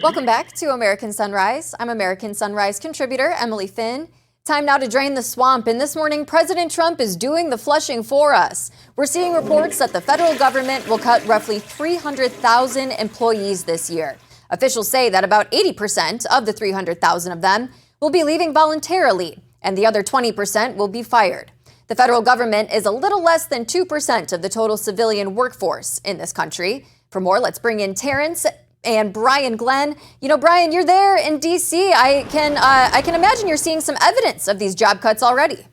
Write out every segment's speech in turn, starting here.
Welcome back to American Sunrise. I'm American Sunrise contributor Emily Finn. Time now to drain the swamp, and this morning President Trump is doing the flushing for us. We're seeing reports that the federal government will cut roughly 300,000 employees this year. Officials say that about 80% of the 300,000 of them will be leaving voluntarily, and the other 20% will be fired. The federal government is a little less than 2% of the total civilian workforce in this country. For more, let's bring in Terrence and Brian Glenn. You know, Brian, you're there in D.C. I can imagine you're seeing some evidence of these job cuts already.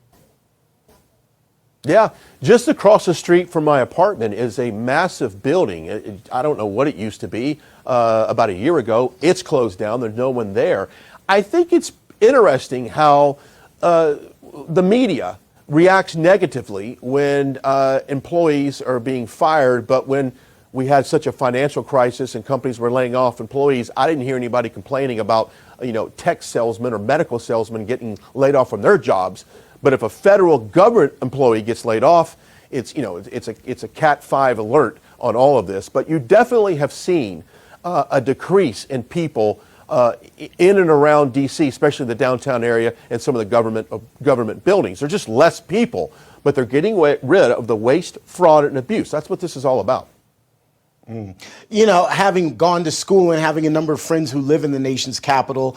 Yeah, just across the street from my apartment is a massive building. I don't know what it used to be about a year ago. It's closed down. There's no one there. I think it's interesting how the media reacts negatively when employees are being fired, but when we had such a financial crisis and companies were laying off employees, I didn't hear anybody complaining about, tech salesmen or medical salesmen getting laid off from their jobs. But if a federal government employee gets laid off, it's a Cat 5 alert on all of this. But you definitely have seen a decrease in people in and around D.C., especially the downtown area and some of the government buildings. There's just less people, but they're getting rid of the waste, fraud, and abuse. That's what this is all about. Having gone to school and having a number of friends who live in the nation's capital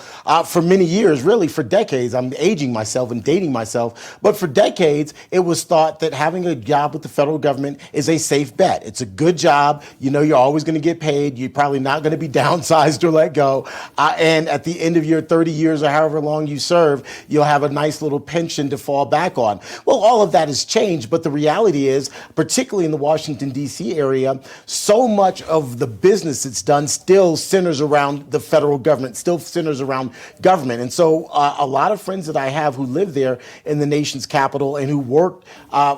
for many years, really for decades, I'm aging myself and dating myself, but for decades, it was thought that having a job with the federal government is a safe bet. It's a good job. You're always going to get paid. You're probably not going to be downsized or let go. And at the end of your 30 years or however long you serve, you'll have a nice little pension to fall back on. Well, all of that has changed, but the reality is, particularly in the Washington, D.C. area, so much of the business that's done still centers around the federal government, still centers around government. And so a lot of friends that I have who live there in the nation's capital and who worked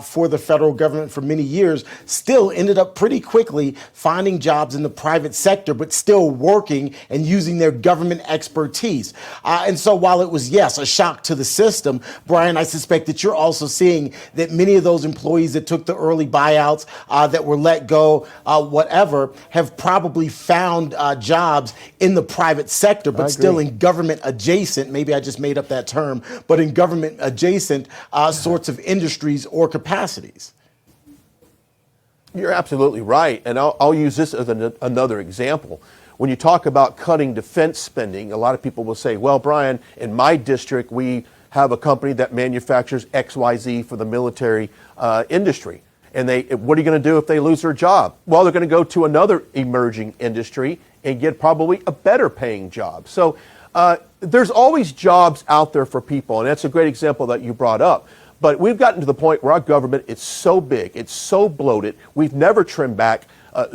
for the federal government for many years still ended up pretty quickly finding jobs in the private sector, but still working and using their government expertise. And so while it was, yes, a shock to the system, Brian, I suspect that you're also seeing that many of those employees that took the early buyouts, that were let go, whatever, have probably found jobs in the private sector, but still in government adjacent, maybe I just made up that term, but in government adjacent sorts of industries or capacities. You're absolutely right. And I'll use this as another example. When you talk about cutting defense spending, a lot of people will say, well, Brian, in my district, we have a company that manufactures XYZ for the military industry. And what are you going to do if they lose their job? Well, they're going to go to another emerging industry and get probably a better paying job. So there's always jobs out there for people. And that's a great example that you brought up. But we've gotten to the point where our government is so big, it's so bloated, we've never trimmed back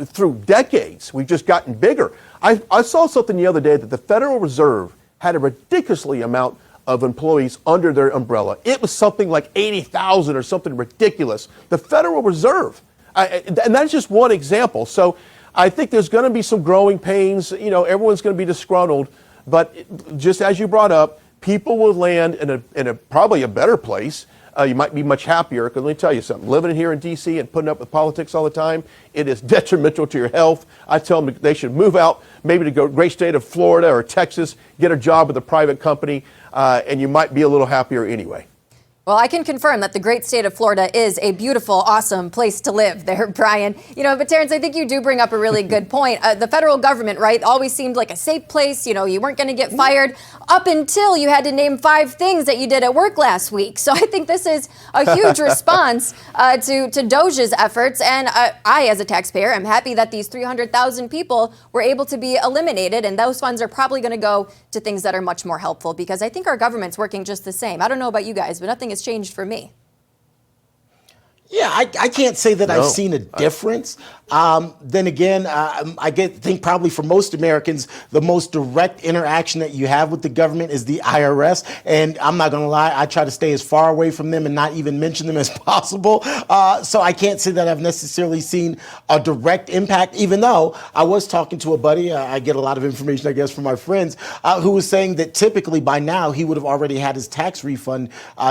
through decades. We've just gotten bigger. I saw something the other day that the Federal Reserve had a ridiculously amount of employees under their umbrella. It was something like 80,000 or something ridiculous. The Federal Reserve. And that's just one example. So I think there's going to be some growing pains. Everyone's going to be disgruntled. But just as you brought up, people will land in a probably a better place. You might be much happier, because let me tell you something. Living here in D.C. and putting up with politics all the time, it is detrimental to your health. I tell them they should move out, maybe to go great state of Florida or Texas, get a job with a private company, and you might be a little happier anyway. Well, I can confirm that the great state of Florida is a beautiful, awesome place to live there, Brian. But Terrence, I think you do bring up a really good point. The federal government, right, always seemed like a safe place. You weren't going to get fired up until you had to name 5 things that you did at work last week. So I think this is a huge response to DOJ's efforts. And I, as a taxpayer, am happy that these 300,000 people were able to be eliminated. And those funds are probably going to go to things that are much more helpful, because I think our government's working just the same. I don't know about you guys, but nothing has changed for me. Yeah, I can't say that I've seen a difference. Then again, I think probably for most Americans, the most direct interaction that you have with the government is the IRS. And I'm not going to lie, I try to stay as far away from them and not even mention them as possible. So I can't say that I've necessarily seen a direct impact, even though I was talking to a buddy. I get a lot of information, I guess, from my friends, who was saying that typically by now he would have already had his tax refund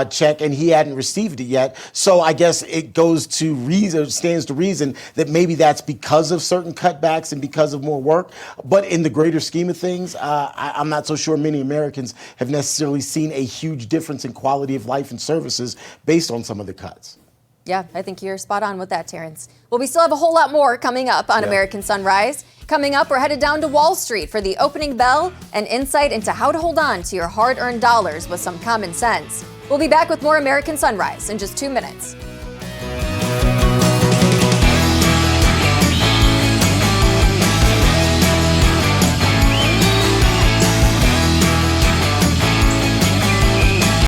check and he hadn't received it yet. So I guess it goes to reason, stands to reason that maybe that's because of certain cutbacks and because of more work. But in the greater scheme of things, I'm not so sure many Americans have necessarily seen a huge difference in quality of life and services based on some of the cuts. Yeah, I think you're spot on with that, Terrence. Well, we still have a whole lot more coming up on American Sunrise. Coming up, we're headed down to Wall Street for the opening bell and insight into how to hold on to your hard-earned dollars with some common sense. We'll be back with more American Sunrise in just 2 minutes.